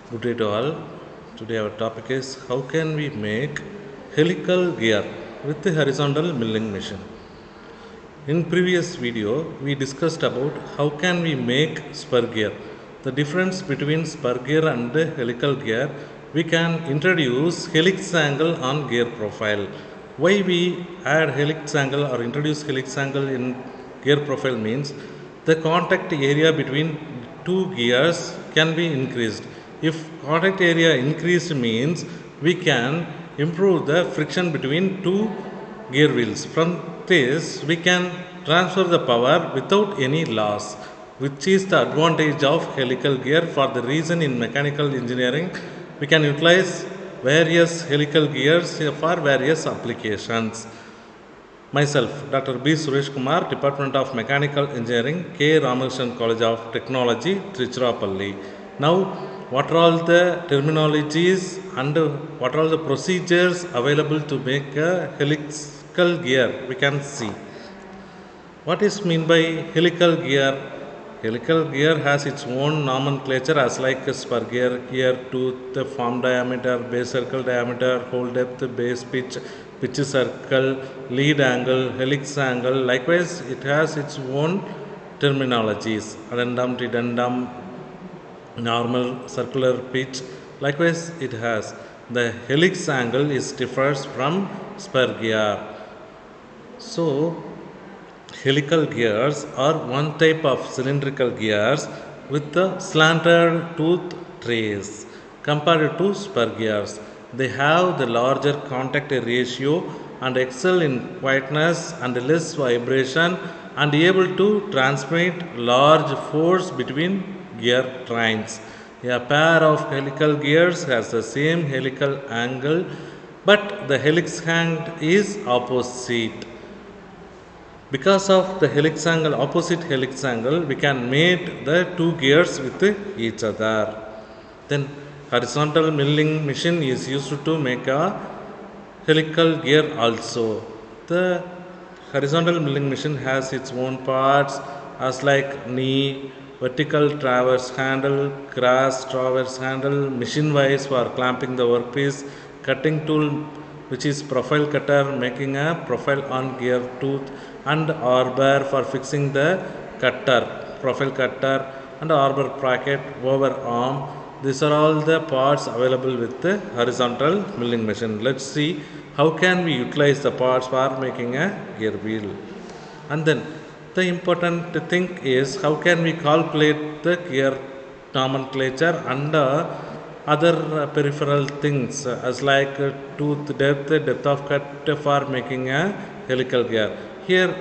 Good day to all. Today our topic is how can we make helical gear with the horizontal milling machine. In previous video we discussed about how can we make spur gear. The difference between spur gear and the helical gear, we can introduce helix angle on gear profile. Why we add helix angle or introduce helix angle in gear profile means the contact area between two gears can be increased. If contact area increased means we can improve the friction between two gear wheels. From this, we can transfer the power without any loss, which is the advantage of helical gear. For the reason in mechanical engineering, we can utilize various helical gears for various applications. Myself, Dr. B. Suresh Kumar, Department of Mechanical Engineering, K. Ramakrishnan College of Technology, Trichurapalli. Now, what are all the terminologies and what are all the procedures available to make a helical gear? We can see. What is mean by helical gear? Helical gear has its own nomenclature as like a spur gear tooth, the form diameter, base circle diameter, hole depth, base pitch circle, lead angle, helix angle. Likewise, it has its own terminologies: addendum, dedendum, normal, circular pitch. Likewise, it has the helix angle is differs from spur gear. So, helical gears are one type of cylindrical gears with the slanted tooth trace compared to spur gears. They have the larger contact ratio and excel in quietness and less vibration and able to transmit large force between gear trains. A pair of helical gears has the same helical angle, but the helix hand is opposite. Because of the helix angle, opposite helix angle, we can mate the two gears with each other. Then horizontal milling machine is used to make a helical gear also. The horizontal milling machine has its own parts as like knee, vertical traverse handle, cross traverse handle, machine vise for clamping the workpiece, cutting tool which is profile cutter making a profile on gear tooth, and arbor for fixing the cutter, profile cutter, and arbor bracket over arm. These are all the parts available with the horizontal milling machine. Let's see how can we utilize the parts for making a gear wheel. And then the important thing is how can we calculate the gear nomenclature and other peripheral things as like tooth depth, depth of cut for making a helical gear. Here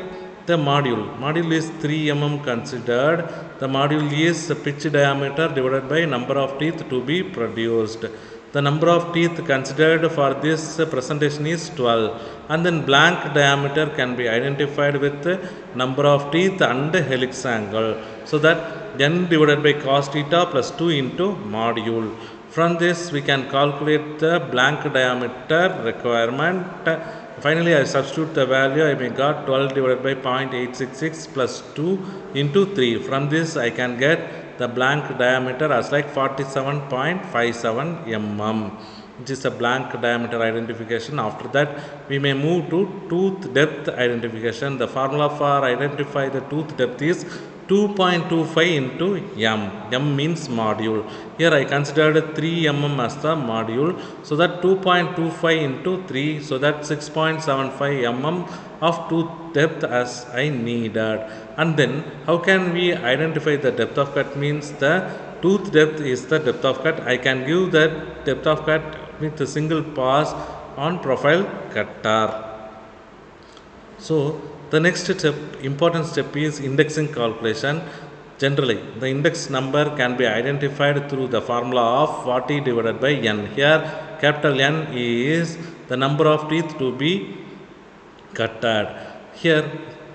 the module is 3 mm considered. The module is pitch diameter divided by number of teeth to be produced. The number of teeth considered for this presentation is 12, and then blank diameter can be identified with number of teeth and helix angle, so that n divided by cos theta plus 2 into module. From this we can calculate the blank diameter requirement. Finally, I substitute the value. I may got 12 divided by 0.866 plus 2 into 3. From this I can get the blank diameter as like 47.57 mm, which is a blank diameter identification. After that we may move to tooth depth identification. The formula for identify the tooth depth is 2.25 into m. M means module. Here I considered 3 mm as the module, so that 2.25 into 3, so that 6.75 mm of tooth depth as I needed. And then how can we identify the depth of cut means the tooth depth is the depth of cut. I can give that depth of cut with a single pass on profile cutter. So the next step, important step is indexing calculation. Generally, the index number can be identified through the formula of 40 divided by n. Here, capital N is the number of teeth to be cutted. Here,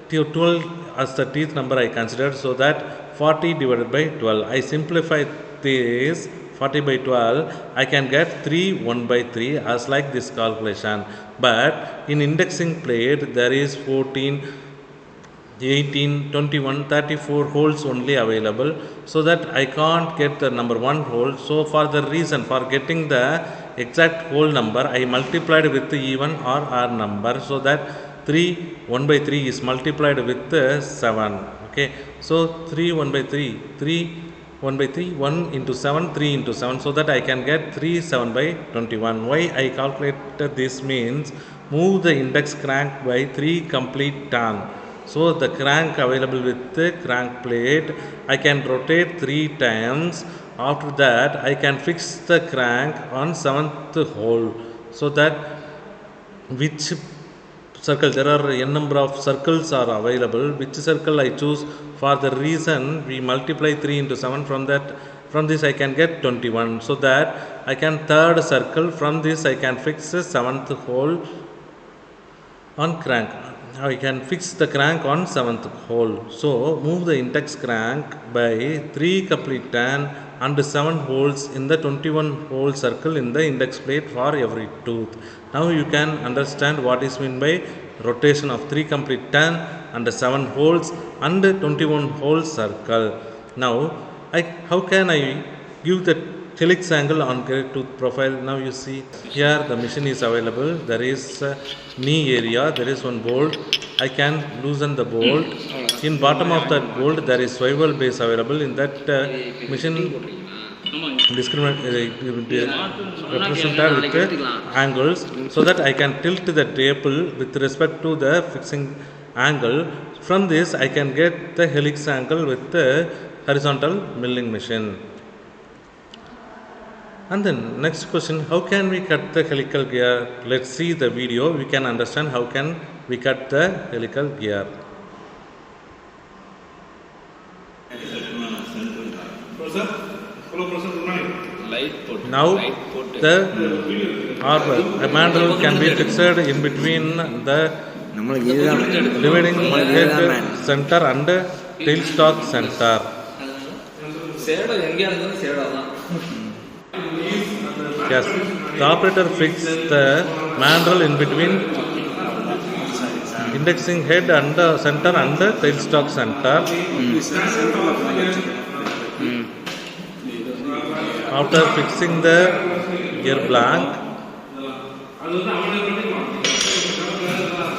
12 as the teeth number I considered, so that 40 divided by 12. I simplify this 40 by 12, I can get 3 1 by 3 as like this calculation. But in indexing plate, there is 14 18, 21, 34 holes only available, so that I can't get the number 1 hole. So for the reason for getting the exact whole number, I multiplied with the even or odd number, so that 3 1 by 3 is multiplied with 7. Okay, so 3 1 by 3 1 by 3 1 into 7 3 into 7, so that I can get 3 7 by 21. Why I calculated this means move the index crank by 3 complete turn. So the crank available with the crank plate, I can rotate 3 times. After that, I can fix the crank on 7th hole, so that which circle, there are n number of circles are available, which circle I choose. For the reason we multiply 3 into 7, from this I can get 21, so that I can third circle, from this I can fix the 7th hole on crank. I can fix the crank on 7th hole. So move the index crank by 3 complete turn and 7 holes in the 21 hole circle in the index plate for every tooth. Now you can understand what is meant by rotation of 3 complete turn and 7 holes and 21 hole circle. Now how can I give the helix angle on great tooth profile? Now you see here the machine is available. There is knee area, there is one bolt. I can loosen the bolt. In bottom of that bolt there is swivel base available. In that machine represented with angles, so that I can tilt the table with respect to the fixing angle. From this I can get the helix angle with the horizontal milling machine. And then next question, how can we cut the helical gear? Let's see the video. We can understand how can we cut the helical gear. Now the mandrel can be fixed in between the dividing head center and tailstock center. Yes, the operator fixed the mandrel in between indexing head and center and tailstock center. After fixing the gear blank,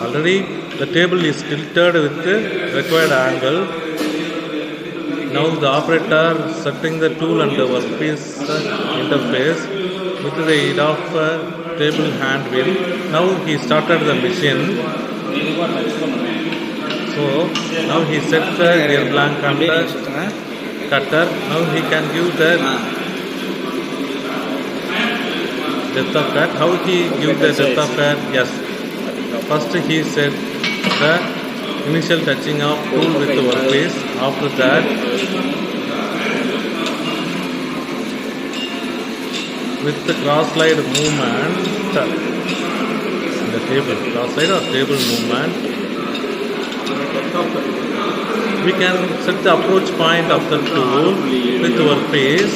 already the table is tilted with the required angle. Now the operator setting the tool and the workpiece interface with the aid of table hand wheel. Now he started the machine. So now he set the gear blank and the cutter. Now he can give the depth of cut. How he give the depth of cut? Yes. First he set the initial touching of tool with the workpiece. After that, with the cross slide movement, the table, cross slide or table movement, we can set the approach point of the tool with the workpiece.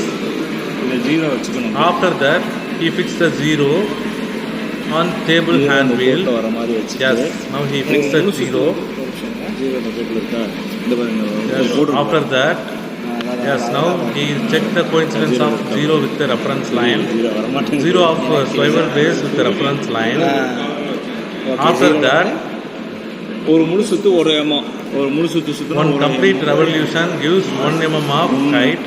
After that, he fixed the 0 on table hand wheel. Yes, now he fixed the 0. Yes, after that, yes, now he checked the coincidence of 0 with the reference line, 0 of swivel base with the reference line. After that, one complete revolution gives 1 mm of height,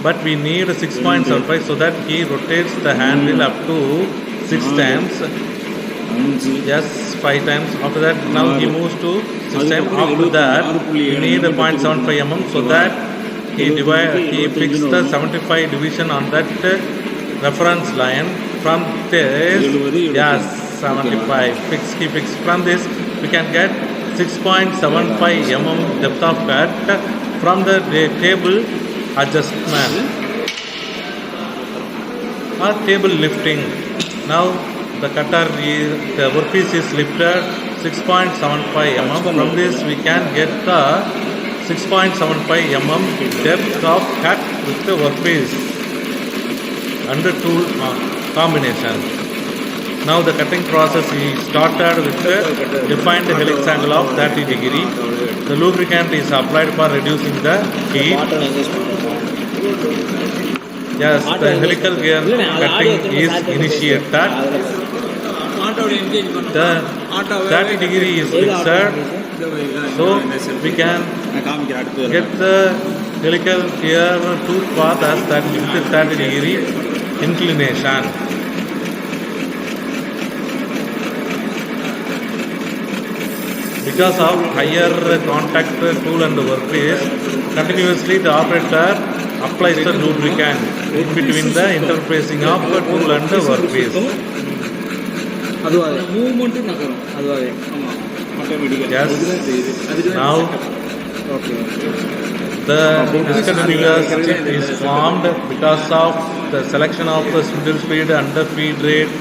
but we need 6.75, so that he rotates the hand wheel up to 6 times. Yes, 5 times. After that, now he moves to 6 times. After that, we need a 0.75 mm, so that he fixed the 75 division on that reference line. From this, yes, 75. He fixed. From this, we can get 6.75 mm depth of cut from the table adjustment or table lifting. Now the cutter, the workpiece is lifted 6.75 mm. From this we can get the 6.75 mm depth of cut with the workpiece and the tool combination. Now the cutting process is started with a defined helix angle of 30 degree. The lubricant is applied for reducing the heat. Yes, the helical gear cutting is initiated. The 30 degree is fixed, so we can get the helical gear tooth path as 30 degree inclination. Because of higher contact tool and workpiece, continuously the operator applies the lubricant in between the interfacing of tool and workpiece. Yes. Now the discontinuous chip is formed because of the selection of the spindle speed and the feed rate.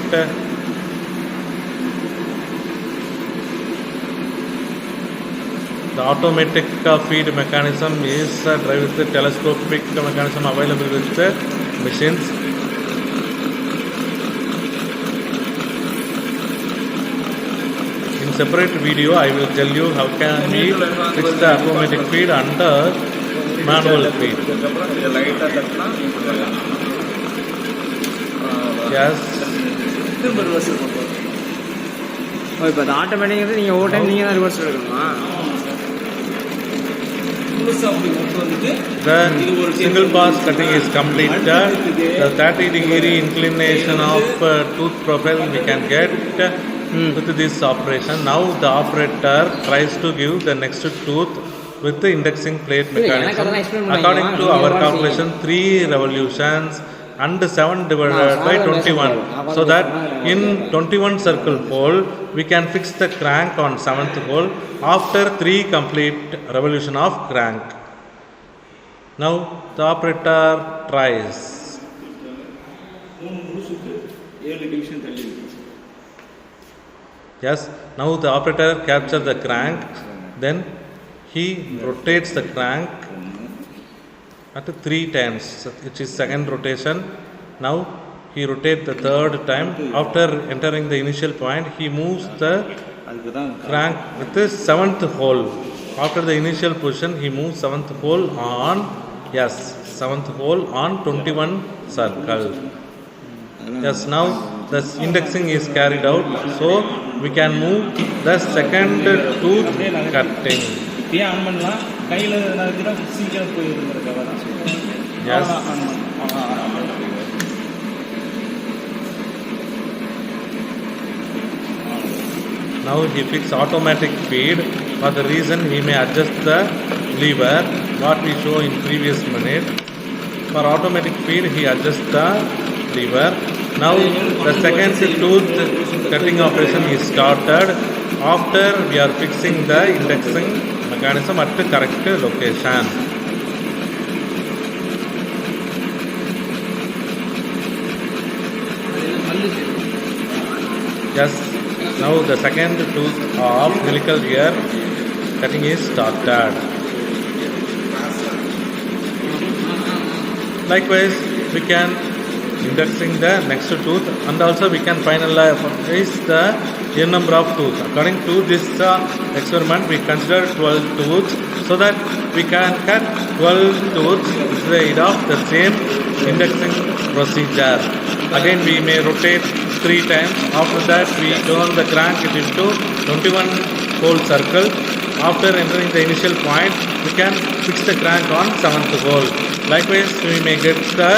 The automatic feed mechanism is driven with the telescopic mechanism available with the machines. In separate video, I will tell you how can we fix the automatic feed and the manual feed. Yes. இப்போ அந்த automatic நீங்கள் ஒவ்வொரு time நீங்கள் தான் reverse எடுக்கணுமா? The single pass cutting is completed. The 30 degree inclination of tooth profile we can get with this operation. Now the operator tries to give the next tooth with the indexing plate mechanism. According to our calculation, 3 revolutions and 7 divided by 21, so that in 21 circle hole we can fix the crank on 7th hole after 3 complete revolution of crank. Now the operator tries. Yes, now the operator captures the crank, then he rotates the crank at 3 times, which is second rotation. Now he rotates the third time. After entering the initial point, he moves the crank with the 7th hole. After the initial position, he moves 7th hole on 7th hole on 21 circle. Yes, now the indexing is carried out, so we can move the second tooth cutting. Yes. Now he fixes automatic feed. For the reason he may adjust the lever, what we show in previous minute. For automatic feed he adjusts the lever. Now the second tooth cutting operation is started after we are fixing the indexing mechanism at the correct location. Yes, now the second tooth of helical gear cutting is started. Likewise, we can indexing the next tooth, and also we can finalize the n number of tooth. According to this experiment, we consider 12 tooths, so that we can cut 12 tooths instead of the same indexing procedure. Again, we may rotate 3 times. After that, we turn the crank into 21 hole circle. After entering the initial point, we can fix the crank on 7th hole. Likewise, we may get the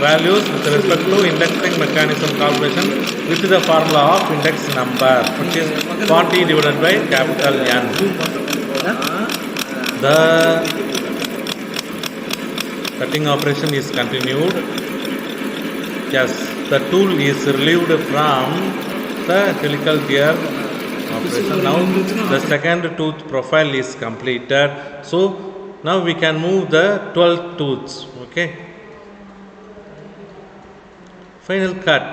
values with respect to indexing mechanism calculation with the formula of index number, which is 40 divided by capital N. The cutting operation is continued. Yes, the tool is relieved from the helical gear operation. Now the second tooth profile is completed. So now we can move the 12 tooths. Okay. Final cut.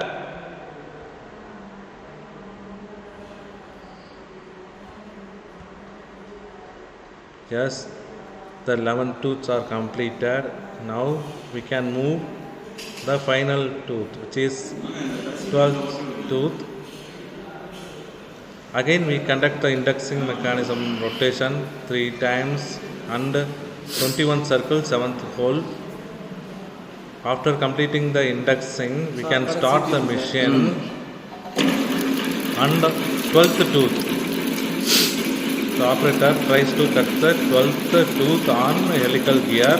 Yes, the 11 tooths are completed. Now we can move the final tooth, which is 12th tooth. Again we conduct the indexing mechanism rotation 3 times and 21 circle 7th hole. After completing the indexing we can start the machine and 12th tooth. The operator tries to cut the 12th tooth on helical gear.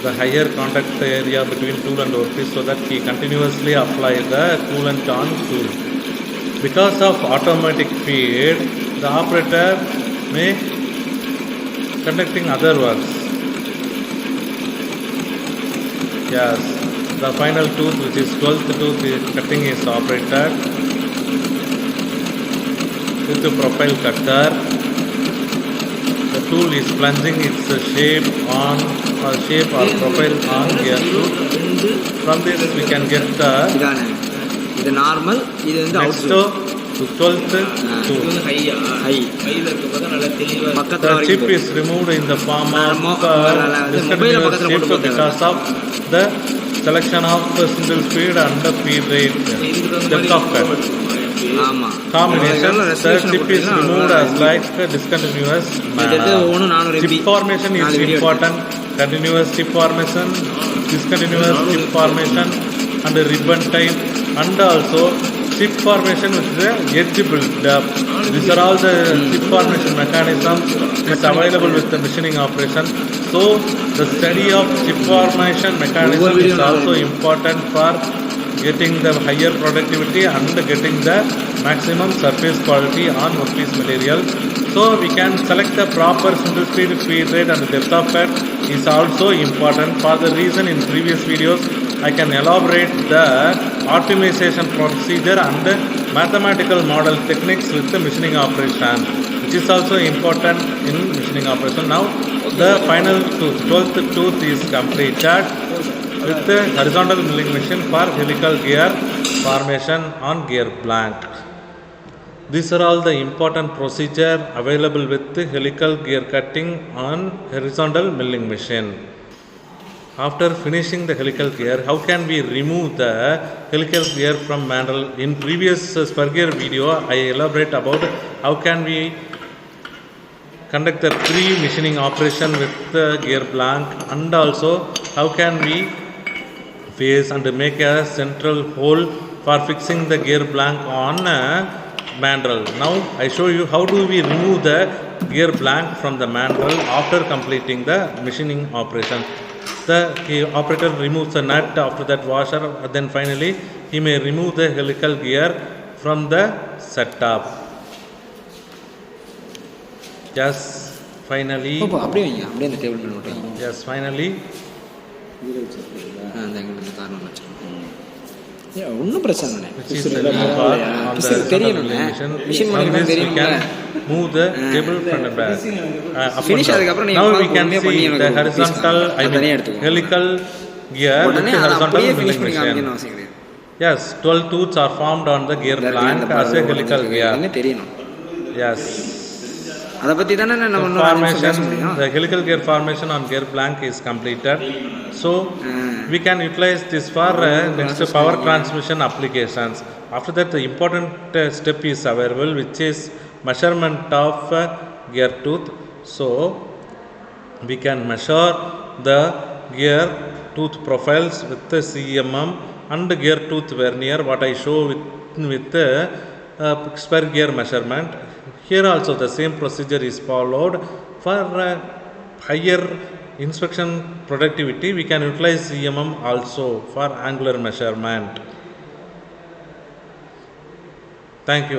The higher contact area between tool and workpiece so that he continuously apply the coolant on tool. Because of automatic feed, the operator may conducting other works. Yes, the final tooth, which is 12th tooth, is cutting is operated with the profile cutter. The tool is plunging its shape or profile on gear tooth. From this we can get the இது normal, இது வந்து next to 12th tooth. The chip is removed in the form of discontinuous chip because of the selection of single speed and the feed rate, depth of cut. Combination, the chip is removed as like discontinuous manner. Chip formation is important. Continuous chip formation, discontinuous chip formation, and ribbon type, and also chip formation with the edge build-up. These are all the chip formation mechanisms is available with the machining operation. So the study of chip formation mechanism is also important for getting the higher productivity and getting the maximum surface quality on workpiece material. So we can select the proper single speed, feed rate and depth of cut is also important. For the reason in previous videos I can elaborate the optimization procedure and mathematical model techniques with the machining operation, which is also important in machining operation. Now the final tooth, 12th tooth is completed with the horizontal milling machine for helical gear formation on gear blank. These are all the important procedure available with the helical gear cutting on horizontal milling machine. After finishing the helical gear, how can we remove the helical gear from mandrel? In previous spur gear video, I elaborate about how can we conduct the pre-machining operation with the gear blank, and also how can we face and make a central hole for fixing the gear blank on mandrel. Now I show you how do we remove the gear blank from the mandrel after completing the machining operation. The operator removes the nut, after that washer, then finally he may remove the helical gear from the setup. Yes, finally. அப்படியே வைங்க, அப்படியே அந்த table மேல போட்டு வைங்க. Yes, finally. அந்த எங்களுக்கு காரணம் வச்சுக்கோங்க. ஒன்றும் பிரச்சனை இல்லை. Which is the new part on the தெரியணும்ண்ணே, மிஷின் பண்ணி தெரியும்ல. Move the table front and back. Finish அதுக்கப்புறம் நீங்க now we can see the horizontal, helical gear with the horizontal milling machine. Yes, 12 tooths are formed on the gear blank as a helical gear. Yes. அதை பத்தி தானே நம்ம formation, the helical gear formation on gear blank is completed. So we can utilize this for next power transmission applications. After that, the important step is available, which is measurement of gear tooth. So we can measure the gear tooth profiles with the CMM and gear tooth vernier, what I show with the spur gear measurement. Here also the same procedure is followed. For higher inspection productivity, we can utilize CMM also for angular measurement. Thank you.